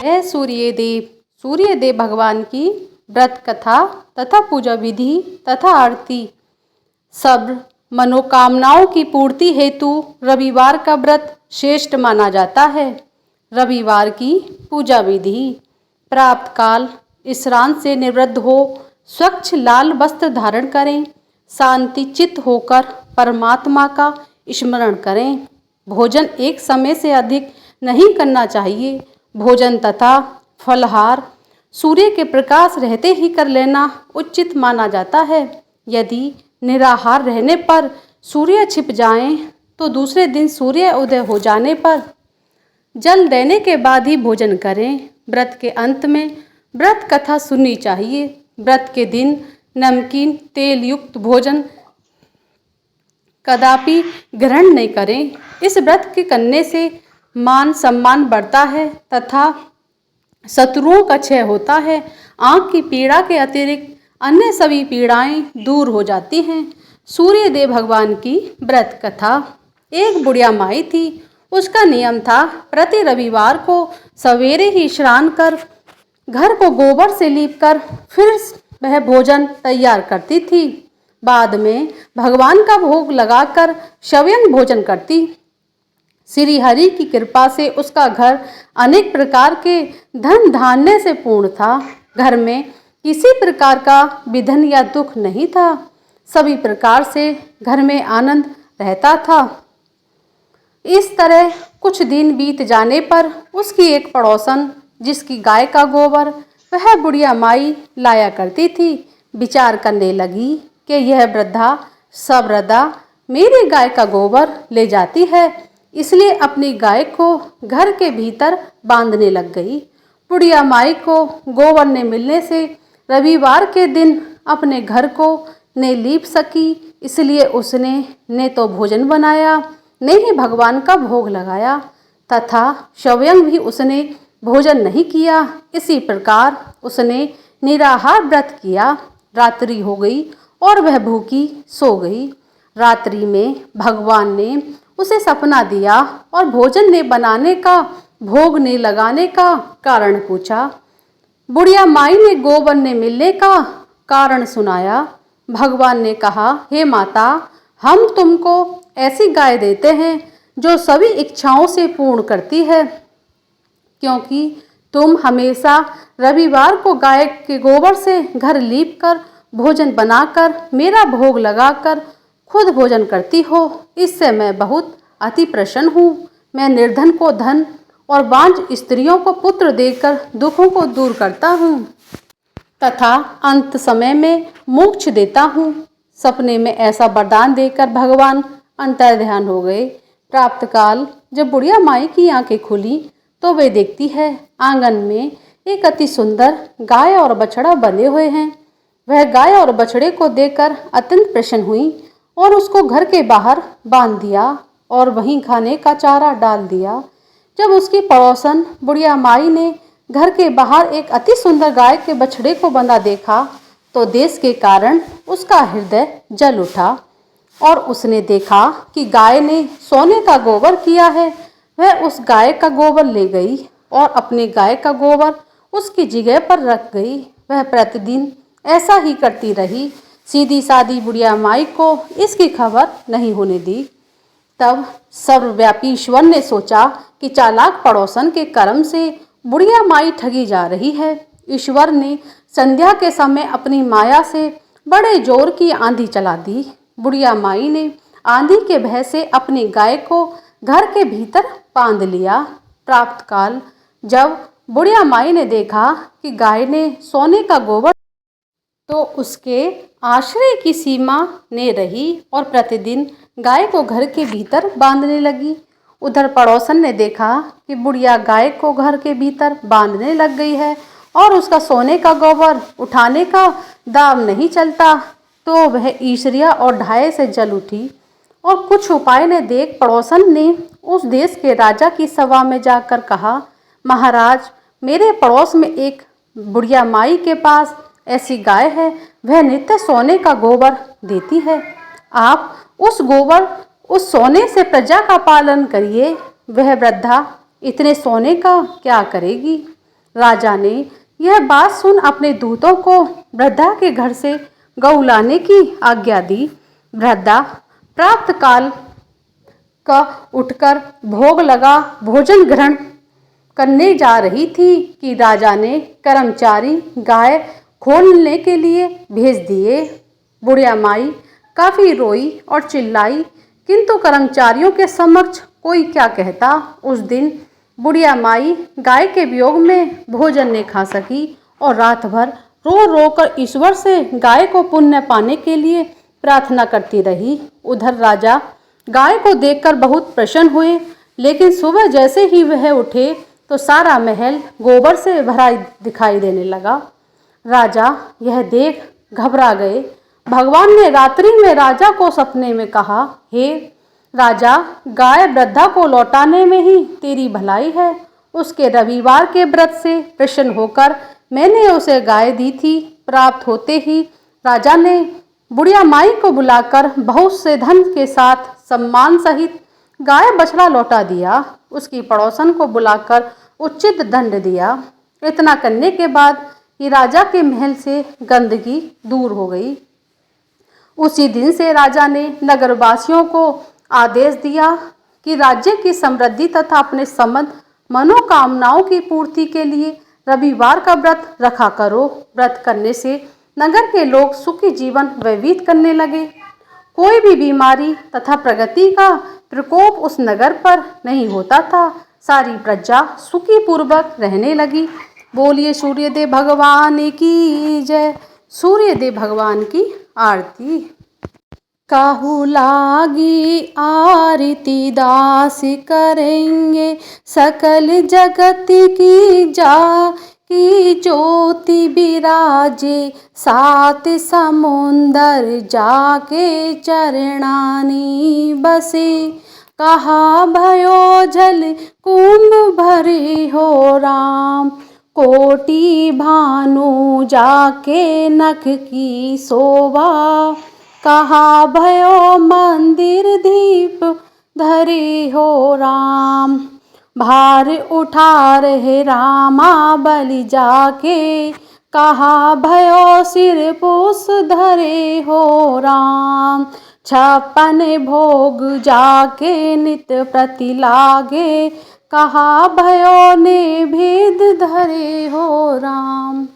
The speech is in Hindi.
है सूर्य देव भगवान की व्रत कथा तथा पूजा विधि तथा आरती। सब मनोकामनाओं की पूर्ति हेतु रविवार का व्रत श्रेष्ठ माना जाता है। रविवार की पूजा विधि। प्रातः काल स्नान से निवृत्त हो स्वच्छ लाल वस्त्र धारण करें। शांति चित्त होकर परमात्मा का स्मरण करें। भोजन एक समय से अधिक नहीं करना चाहिए। भोजन तथा फलहार सूर्य के प्रकाश रहते ही कर लेना उचित माना जाता है। यदि निराहार रहने पर सूर्य छिप जाएं तो दूसरे दिन सूर्य उदय हो जाने पर जल देने के बाद ही भोजन करें। व्रत के अंत में व्रत कथा सुननी चाहिए। व्रत के दिन नमकीन तेल युक्त भोजन कदापि ग्रहण नहीं करें। इस व्रत के करने से मान सम्मान बढ़ता है तथा शत्रुओं का क्षय होता है। आँख की पीड़ा के अतिरिक्त अन्य सभी पीड़ाएं दूर हो जाती हैं। सूर्य देव भगवान की व्रत कथा। एक बुढ़िया माई थी। उसका नियम था प्रति रविवार को सवेरे ही स्नान कर घर को गोबर से लीपकर फिर वह भोजन तैयार करती थी। बाद में भगवान का भोग लगाकर शयन भोजन करती। श्री हरि की कृपा से उसका घर अनेक प्रकार के धन धान्य से पूर्ण था। घर में किसी प्रकार का विघ्न या दुख नहीं था। सभी प्रकार से घर में आनंद रहता था। इस तरह कुछ दिन बीत जाने पर उसकी एक पड़ोसन जिसकी गाय का गोबर वह बुढ़िया माई लाया करती थी, विचार करने लगी कि यह वृद्धा सवृद्धा मेरी गाय का गोबर ले जाती है, इसलिए अपनी गाय को घर के भीतर बांधने लग गई। बुढ़िया माई को गोबर ने मिलने से रविवार के दिन अपने घर को नहीं लीप सकी, इसलिए उसने न तो भोजन बनाया न ही भगवान का भोग लगाया तथा स्वयं भी उसने भोजन नहीं किया। इसी प्रकार उसने निराहार व्रत किया। रात्रि हो गई और वह भूखी सो गई। रात्रि में भगवान ने उसे सपना दिया और भोजन ने बनाने का भोग ने लगाने का कारण पूछा। बुढ़िया माई ने गोबर ने मिलने का कारण सुनाया। भगवान ने कहा, हे माता, हम तुमको ऐसी गाय देते हैं जो सभी इच्छाओं से पूर्ण करती है, क्योंकि तुम हमेशा रविवार को गाय के गोबर से घर लीप कर भोजन बनाकर मेरा भोग लगाकर खुद भोजन करती हो। इससे मैं बहुत अति प्रसन्न हूँ। मैं निर्धन को धन और बांझ स्त्रियों को पुत्र देकर दुखों को दूर करता हूँ तथा अंत समय में मोक्ष देता हूँ। सपने में ऐसा वरदान देकर भगवान अंतर्ध्यान हो गए। प्रातः काल जब बुढ़िया माई की आंखें खुली तो वे देखती है आंगन में एक अति सुंदर गाय और बछड़ा बंधे हुए हैं। वह गाय और बछड़े को देखकर अत्यंत प्रसन्न हुई और उसको घर के बाहर बांध दिया और वहीं खाने का चारा डाल दिया। जब उसकी पड़ोसन बुढ़िया माई ने घर के बाहर एक अति सुंदर गाय के बछड़े को बंधा देखा तो देश के कारण उसका हृदय जल उठा और उसने देखा कि गाय ने सोने का गोबर किया है। वह उस गाय का गोबर ले गई और अपने गाय का गोबर उसकी जगह पर रख गई। वह प्रतिदिन ऐसा ही करती रही। सीधी सादी बुढ़िया माई को इसकी खबर नहीं होने दी। तब सर्वव्यापी ईश्वर ने सोचा कि चालाक पड़ोसन के कर्म से बुढ़िया माई ठगी जा रही है। ईश्वर ने संध्या के समय अपनी माया से बड़े जोर की आंधी चला दी। बुढ़िया माई ने आंधी के भय से अपनी गाय को घर के भीतर बांध लिया। प्रातः काल जब बुढ़िया माई ने देखा कि गाय ने सोने का गोबर तो उसके आश्रय की सीमा ने रही और प्रतिदिन गाय को घर के भीतर बांधने लगी। उधर पड़ोसन ने देखा कि बुढ़िया गाय को घर के भीतर बांधने लग गई है और उसका सोने का गोबर उठाने का दाम नहीं चलता, तो वह ईर्ष्या और ढाई से जल उठी और कुछ उपाय ने देख पड़ोसन ने उस देश के राजा की सभा में जाकर कहा, महाराज, मेरे पड़ोस में एक बुढ़िया माई के पास ऐसी गाय है, वह नित्य सोने का गोबर देती है। आप उस सोने से प्रजा का पालन करिए। वह वृद्धा इतने सोने का क्या करेगी। राजा ने यह बात सुन अपने दूतों को वृद्धा के घर से गऊ लाने की आज्ञा दी। वृद्धा प्रातः काल का उठकर भोग लगा भोजन ग्रहण करने जा रही थी कि राजा ने कर्मचारी गाय खोलने के लिए भेज दिए। बुढ़िया माई काफी रोई और चिल्लाई, किंतु कर्मचारियों के समक्ष कोई क्या कहता। उस दिन बुढ़िया माई गाय के वियोग में भोजन नहीं खा सकी और रात भर रो रो कर ईश्वर से गाय को पुण्य पाने के लिए प्रार्थना करती रही। उधर राजा गाय को देखकर बहुत प्रसन्न हुए, लेकिन सुबह जैसे ही वह उठे तो सारा महल गोबर से भरा दिखाई देने लगा। राजा यह देख घबरा गए। भगवान ने रात्रि में राजा को सपने में कहा, हे राजा, गाय वृद्धा को लौटाने में ही तेरी भलाई है। उसके रविवार के व्रत से प्रसन्न होकर मैंने उसे गाय दी थी। प्राप्त होते ही राजा ने बुढ़िया माई को बुलाकर बहुत से धन के साथ सम्मान सहित गाय बछड़ा लौटा दिया। उसकी पड़ोसन को बुलाकर उचित दंड दिया। इतना करने के बाद ही राजा के महल से गंदगी दूर हो गई। उसी दिन से राजा ने नगरवासियों को आदेश दिया कि राज्य की समृद्धि तथा अपने समस्त मनोकामनाओं की पूर्ति के लिए रविवार का व्रत रखा करो। व्रत करने से नगर के लोग सुखी जीवन व्यतीत करने लगे। कोई भी बीमारी तथा प्रगति का प्रकोप उस नगर पर नहीं होता था। सारी प्रजा सुखी पूर्वक रहने लगी। बोलिए सूर्यदेव भगवान की जय। सूर्यदेव भगवान की आरती। काहू लागी आरती दास करेंगे, सकल जगत की जा की ज्योति विराजे, सात समुंदर जाके चरणानी बसे। कहा भयो जल कुंभ भरे हो राम, कोटि भानु जाके नख की शोभा। कहा भयो मंदिर दीप धरे हो राम, भार उठा रहे रामा बलि जाके। कहा भयो सिर पुष धरे हो राम, 56 भोग जाके नित प्रति लागे। कहा भयो ने भेद धरे हो राम।